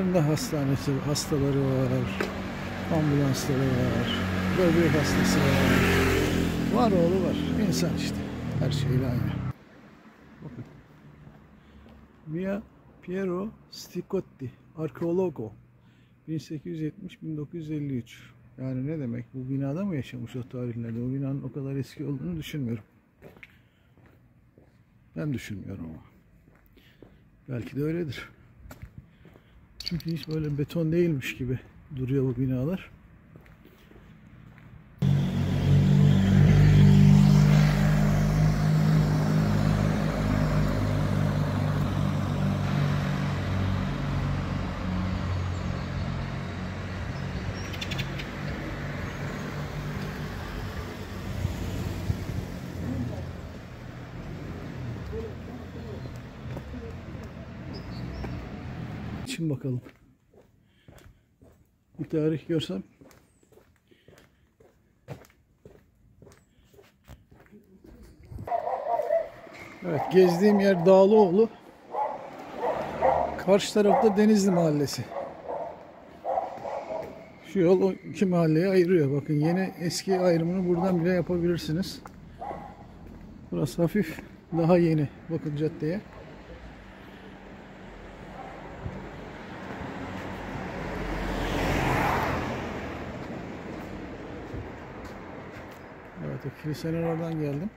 Yanında hastanesi, hastaları var, ambulansları var, böbrek hastası var. Var oğlu var. İnsan işte. Her şeyle aynı. Bakın. Via Piero Sticotti, Arkeologo. 1870-1953. Yani ne demek? Bu binada mı yaşamış o tarihlerde? O binanın o kadar eski olduğunu düşünmüyorum. Ben düşünmüyorum ama. Belki de öyledir. Çünkü hiç böyle beton değilmiş gibi duruyor bu binalar. Şimdi bakalım. Bir tarih görsem. Evet, gezdiğim yer Dağlıoğlu. Karşı tarafta Denizli Mahallesi. Şu yol o iki mahalleye ayırıyor. Bakın yeni eski ayrımını buradan bile yapabilirsiniz. Burası hafif daha yeni. Bakın caddeye. Evet, o kilisenin oradan geldim.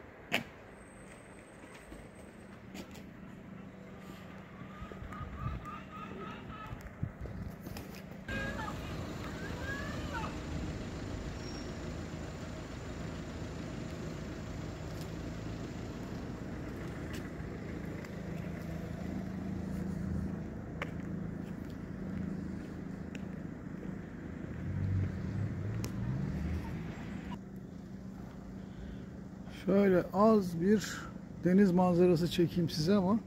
Şöyle az bir deniz manzarası çekeyim size ama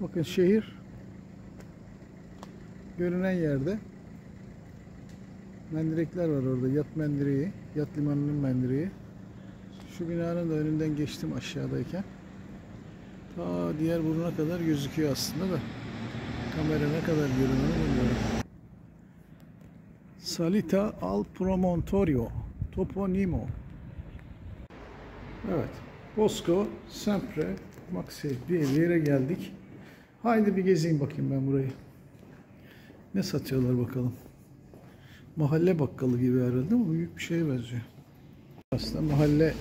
bakın şehir görünen yerde. Mendirekler var orada. Yat mendireği, yat limanının mendireği. Şu binanın da önünden geçtim aşağıdayken. Ta diğer buruna kadar gözüküyor aslında da kamera ne kadar görünüyor bilmiyorum. Salita al Promontorio Toponimo. Evet. Bosco Sempre Maxi diye bir yere geldik. Haydi bir gezeyim bakayım ben burayı. Ne satıyorlar bakalım. Mahalle bakkalı gibi herhalde ama büyük bir şeye benziyor. Aslında mahalle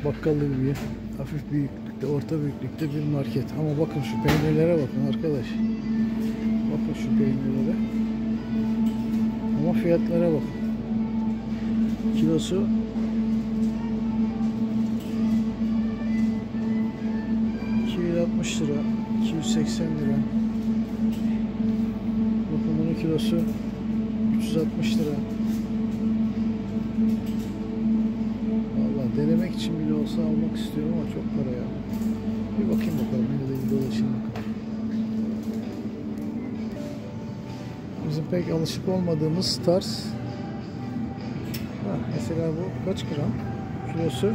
bakkalı gibi hafif büyüklükte, orta büyüklükte bir market. Ama bakın şu peynirlere bakın arkadaş. Bakın şu peynirlere. Ama fiyatlara bakın. Kilosu 260 lira, 280 lira. Bakın bunun kilosu 360 lira. Vallahi denemek için bile olsa almak istiyorum ama çok para ya. Bir bakayım bakalım, yine de bir dolaşayım bakalım. Bizim pek alışık olmadığımız tarz. Mesela bu kaç gram? Kilosu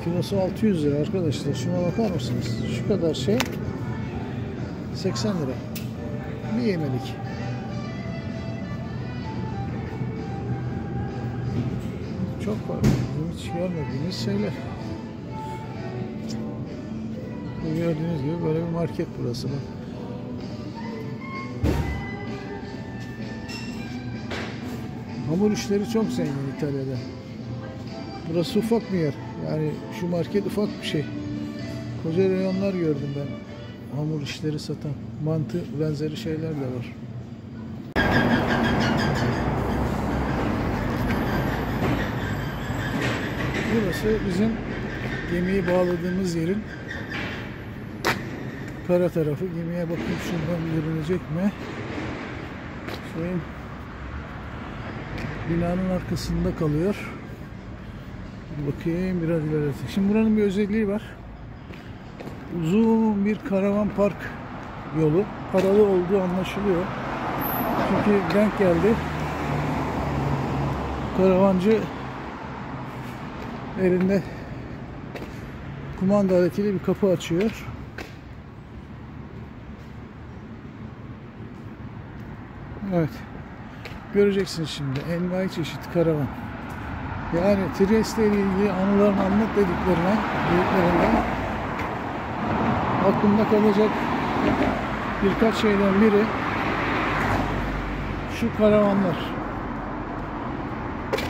kilosu 600 lira arkadaşlar. Şuna bakar mısınız? Şu kadar şey 80 lira. Bir yemelik. Çok var. Hiç görmediğiniz şeyler. Gördüğünüz gibi böyle bir market burası. Bak. Hamur işleri çok zengin İtalya'da. Burası ufak bir yer. Yani şu market ufak bir şey. Koca reyonlar gördüm ben. Hamur işleri satan. Mantı benzeri şeyler de var. Burası bizim gemiyi bağladığımız yerin kara tarafı. Gemiye bakayım şuradan görünecek mi? Şeyin binanın arkasında kalıyor. Bakayım biraz ileride. Şimdi buranın bir özelliği var. Uzun bir karavan park yolu. Paralı olduğu anlaşılıyor. Çünkü denk geldi. Karavancı elinde kumanda aletiyle bir kapı açıyor. Evet. Göreceksiniz şimdi envai çeşit karavan. Yani Trieste ile ilgili anılarını anlat dediklerine aklımda kalacak birkaç şeyden biri şu karavanlar.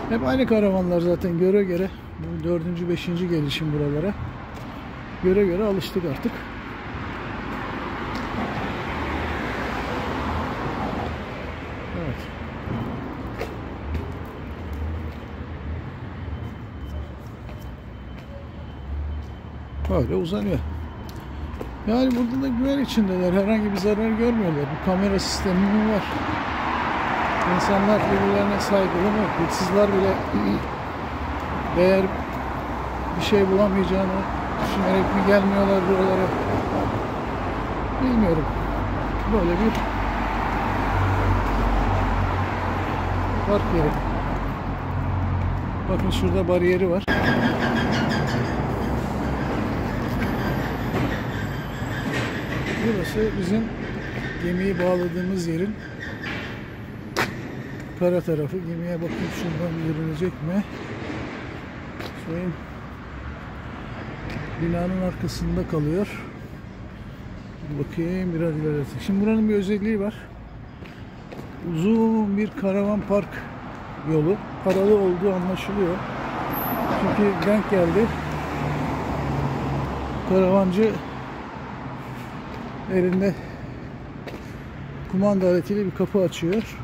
Hep aynı karavanlar zaten göre göre. Bu 4. 5. gelişim buralara. Göre göre alıştık artık. Evet. Böyle uzanıyor. Yani burada da güven içindeler. Herhangi bir zarar görmüyorlar. Bu kamera sistemi mi var? İnsanlar birbirlerine saygılı mı? Hırsızlar bile eğer bir şey bulamayacağını düşünerek mi gelmiyorlar buralara? Bilmiyorum. Böyle bir park yeri. Bakın şurada bariyeri var. Burası bizim gemiyi bağladığımız yerin kara tarafı. Gemiye bakayım şuradan görünecek mi? Şeyin binanın arkasında kalıyor. Bakayım biraz ileride. Şimdi buranın bir özelliği var. Uzun bir karavan park yolu. Paralı olduğu anlaşılıyor. Çünkü denk geldi. Karavancı elinde kumanda aletiyle bir kapı açıyor.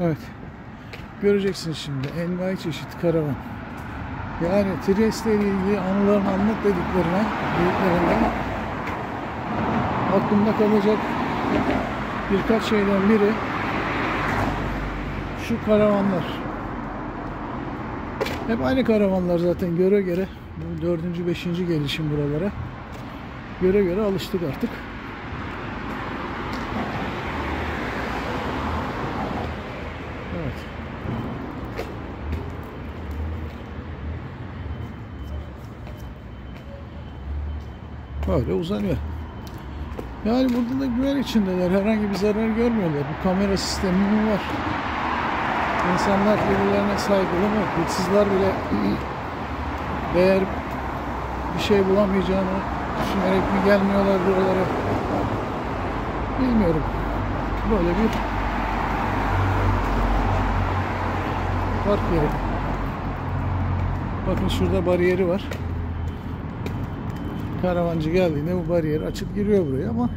Evet. Göreceksiniz şimdi envai çeşit karavan. Yani Trieste ile ilgili anılarını anlat dediklerine aklımda kalacak birkaç şeyden biri şu karavanlar. Hep aynı karavanlar zaten göre göre. Bu 4. 5. gelişim buralara. Göre göre alıştık artık. Evet. Böyle uzanıyor. Yani burada da güven içindeler. Herhangi bir zarar görmüyorlar. Bu kamera sistemi mi var? İnsanlar birbirlerine saygılı mı? Hırsızlar bile eğer bir şey bulamayacağını düşünerek mi gelmiyorlar buralara? Bilmiyorum. Böyle bir park yeri. Bakın şurada bariyeri var. Karavancı geldiğinde bu bariyeri açıp giriyor buraya ama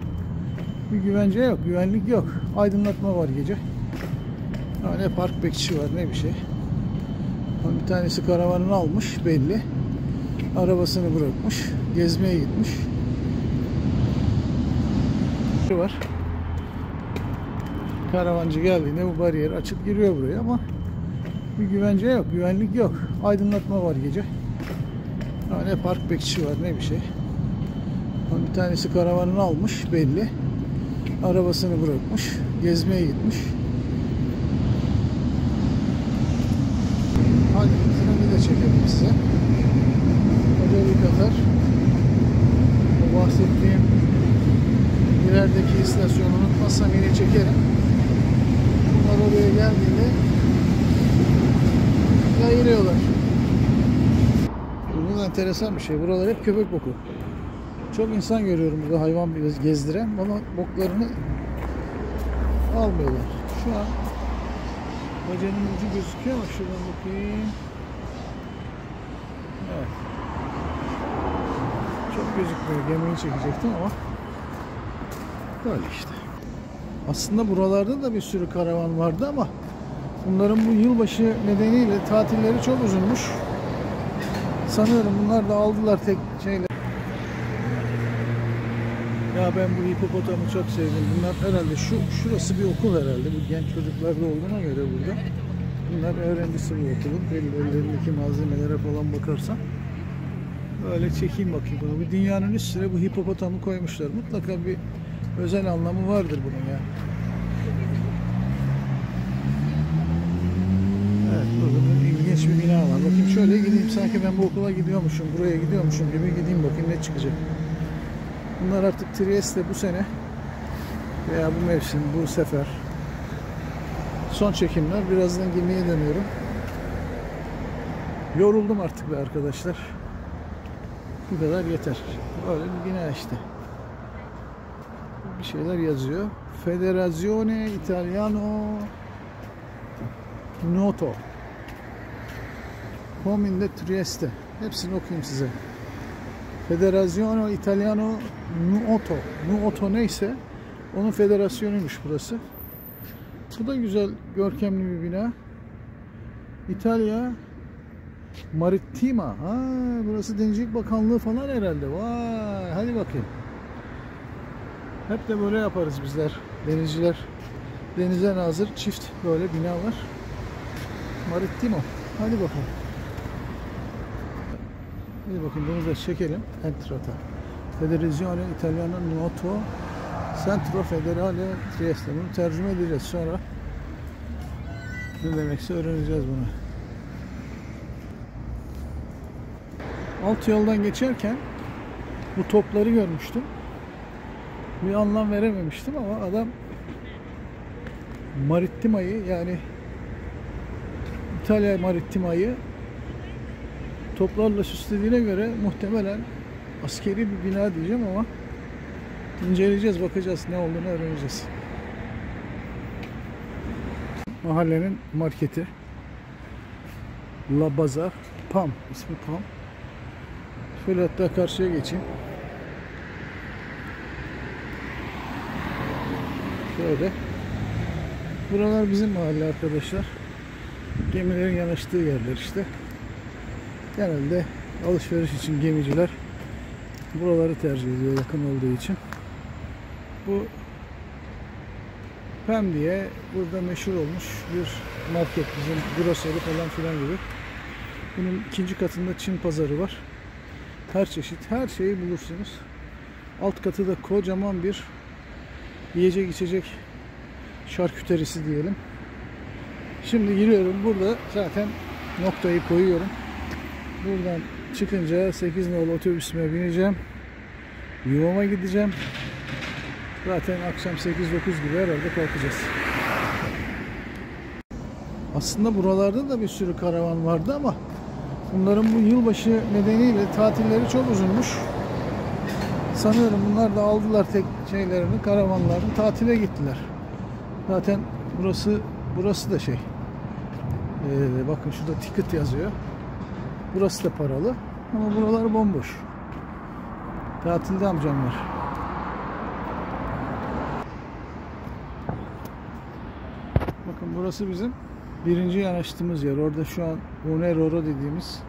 bir güvence yok, güvenlik yok. Aydınlatma var gece. Ne park bekçisi var ne bir şey. Bir tanesi karavanını almış belli. Arabasını bırakmış. Gezmeye gitmiş. Var. Karavancı geldiğinde bu bariyeri açıp giriyor buraya ama bir güvence yok, güvenlik yok. Aydınlatma var gece. Ne park bekçisi var ne bir şey. Bir tanesi karavanını almış belli. Arabasını bırakmış. Gezmeye gitmiş. Hadi treni de çekelim size. Koca bir Katar. O bahsettiğim ilerideki istasyonu unutmazsam yine çekerim. Bunlar oraya geldiğinde yayılıyorlar. Bu enteresan bir şey. Buralar hep köpek boku. Çok insan görüyorum burada hayvan gezdiren ama boklarını almıyorlar. Şu an bacanın ucu gözüküyor ama şuradan bakayım. Evet. Çok gözükmüyor. Gemiyi çekecektim ama böyle işte. Aslında buralarda da bir sürü karavan vardı ama bunların bu yılbaşı nedeniyle tatilleri çok uzunmuş. Sanıyorum bunlar da aldılar tek şeyle. Ya ben bu hipopotamı çok sevdim. Bunlar herhalde şurası bir okul herhalde. Bu genç çocuklarda olduğuna göre burada. Bunlar öğrencisi bu okulun. Belli ellerindeki malzemelere falan bakarsan. Böyle çekeyim bakayım bunu. Bir dünyanın üstüne bu hipopotamı koymuşlar. Mutlaka bir özel anlamı vardır bunun ya. Evet, burada bir ilginç bir bina var. Bakayım şöyle gideyim. Sanki ben bu okula gidiyormuşum, buraya gidiyormuşum gibi gideyim bakayım ne çıkacak. Bunlar artık Trieste bu sene veya bu mevsim, bu sefer son çekimler. Birazdan gemiye dönüyorum. Yoruldum artık be arkadaşlar. Bu kadar yeter. Böyle bir bina işte. Bir şeyler yazıyor. Federazione Italiano Nuoto. Comune Trieste. Hepsini okuyayım size. Federazione Italiano Nuoto. Nuoto neyse onun federasyonuymuş burası. Bu da güzel, görkemli bir bina. İtalya Marittima. Ha, burası Denizcilik Bakanlığı falan herhalde. Vay, hadi bakayım. Hep de böyle yaparız bizler. Denizciler. Denize nazır çift böyle binalar. Marittimo. Hadi bakalım. Hadi bakayım, bunu da çekelim. Entrata. Federazione Italiana Nuoto Centro Federale Trieste. Bunu tercüme edeceğiz sonra. Ne demekse öğreneceğiz bunu. Alt yoldan geçerken bu topları görmüştüm. Bir anlam verememiştim ama adam Marittima'yı, yani İtalya Marittima'yı toplarla süslediğine göre muhtemelen askeri bir bina diyeceğim ama inceleyeceğiz, bakacağız, ne olduğunu öğreneceğiz. Mahallenin marketi La Bazar, Pam, ismi Pam. Şöyle hatta karşıya geçeyim. Şöyle. Buralar bizim mahalle arkadaşlar. Gemilerin yanaştığı yerler işte. Genelde alışveriş için gemiciler buraları tercih ediyor, yakın olduğu için. Bu Pem diye burada meşhur olmuş bir market, bizim grocery falan filan gibi. Bunun ikinci katında Çin pazarı var. Her çeşit, her şeyi bulursunuz. Alt katı da kocaman bir yiyecek içecek şarküterisi diyelim. Şimdi giriyorum. Burada zaten noktayı koyuyorum. Buradan çıkınca 8 nolu otobüsüme bineceğim. Yuvama gideceğim. Zaten akşam 8-9 gibi herhalde kalkacağız. Aslında buralarda da bir sürü karavan vardı ama bunların bu yılbaşı nedeniyle tatilleri çok uzunmuş. Sanıyorum bunlar da aldılar tek şeylerini, karavanlarını, tatile gittiler. Zaten burası da şey. Bakın şurada ticket yazıyor. Burası da paralı ama buralar bomboş. Tatilde amcam var. Bakın burası bizim birinci yanaştığımız yer. Orada şu an Uneroro dediğimiz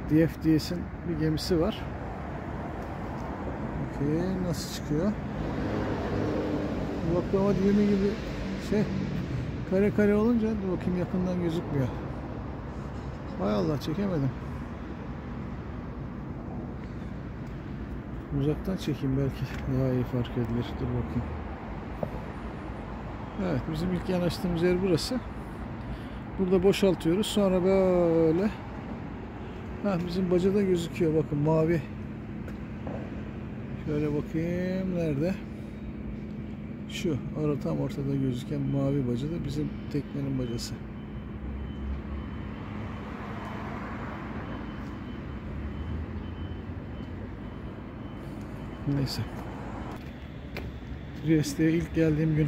DFDS'in bir gemisi var. Bakayım nasıl çıkıyor. Baklava dilimi gibi şey, kare kare olunca dur bakayım, yakından gözükmüyor. Hay Allah, çekemedim. Uzaktan çekeyim, belki daha iyi fark edilir. Dur bakayım. Evet, bizim ilk yanaştığımız yer burası. Burada boşaltıyoruz. Sonra böyle bizim bacada gözüküyor. Bakın mavi. Şöyle bakayım. Nerede? Şu tam ortada gözüken mavi baca da bizim teknenin bacası. Neyse. Trieste'ye ilk geldiğim gün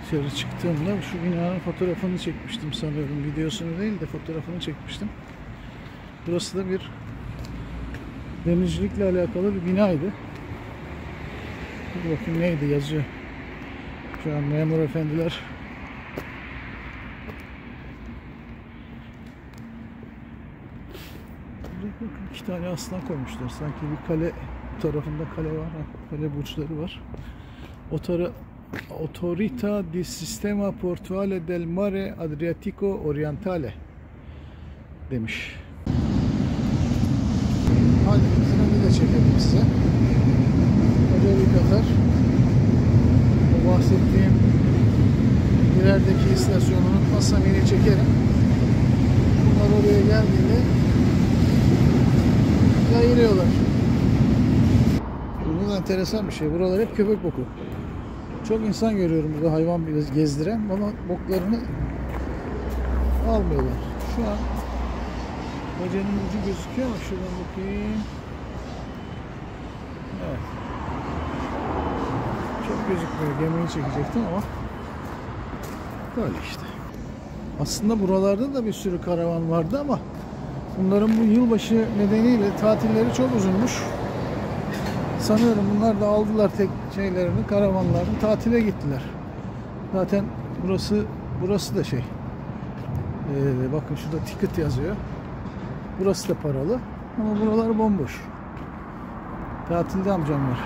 dışarı çıktığımda şu binanın fotoğrafını çekmiştim sanıyorum. Videosunu değil de fotoğrafını çekmiştim. Burası da bir denizcilikle alakalı bir binaydı. Bir bakayım neydi, yazıyor. Şu an memur efendiler bakın, 2 tane aslan koymuşlar. Sanki bir kale tarafında kale var. Kale burçları var. Autorità di Sistema Portuale del Mare Adriatico Orientale demiş. Hadi bir de çekelim size. Koca bir Katar. O bahsettiğim ilerideki istasyonu unutmazsam yine çekerim. Bunlar oraya geldiğinde yayılıyorlar. enteresan bir şey. Buralar hep köpek boku. Çok insan görüyorum burada hayvan biraz gezdiren ama boklarını almıyorlar. Şu an bacanın ucu gözüküyor ama şuradan bakayım. Evet. Çok gözükmüyor. Gemiyi çekecektim ama böyle işte. Aslında buralarda da bir sürü karavan vardı ama bunların bu yılbaşı nedeniyle tatilleri çok uzunmuş. Sanıyorum bunlar da aldılar tek şeylerini, karavanlarını, tatile gittiler. Zaten burası da şey. Bakın şurada ticket yazıyor. Burası da paralı. Ama buralar bomboş. Tatilde amcamlar.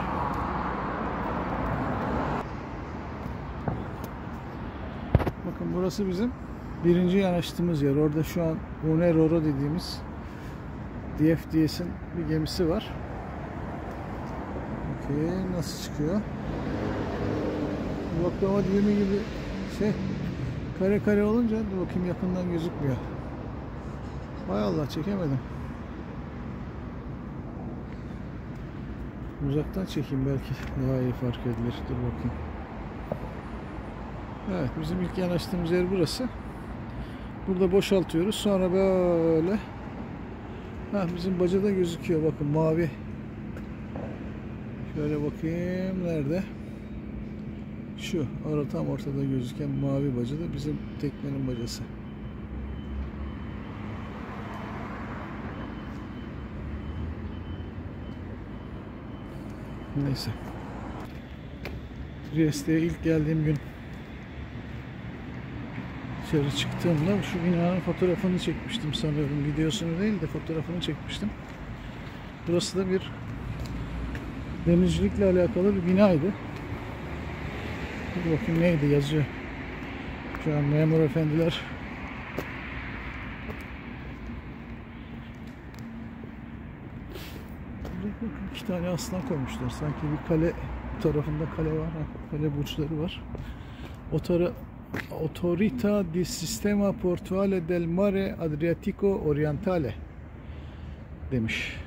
Bakın burası bizim birinci yanaştığımız yer. Orada şu an Uneroro dediğimiz DFDS'in bir gemisi var. Nasıl çıkıyor? Baklava dilimi gibi şey kare kare olunca dur bakayım yakından gözükmüyor. Hay Allah çekemedim. Uzaktan çekeyim belki daha iyi fark edilir. Dur bakayım. Evet bizim ilk yanaştığımız yer burası. Burada boşaltıyoruz. Sonra böyle bizim bacada gözüküyor. Bakın mavi. Şöyle bakayım nerede? Şu tam ortada gözüken mavi baca da bizim teknenin bacası. Neyse. Trieste'ye ilk geldiğim gün dışarı çıktığımda şu binanın fotoğrafını çekmiştim sanıyorum. Videosunu değil de fotoğrafını çekmiştim. Burası da bir denizcilikle alakalı bir binaydı. Dur bakayım neydi yazıyor. Şu an memur efendiler bakın 2 tane aslan koymuşlar. Sanki bir kale tarafında kale var. Kale burçları var. Autorita di Sistema Portuale del Mare Adriatico Orientale demiş.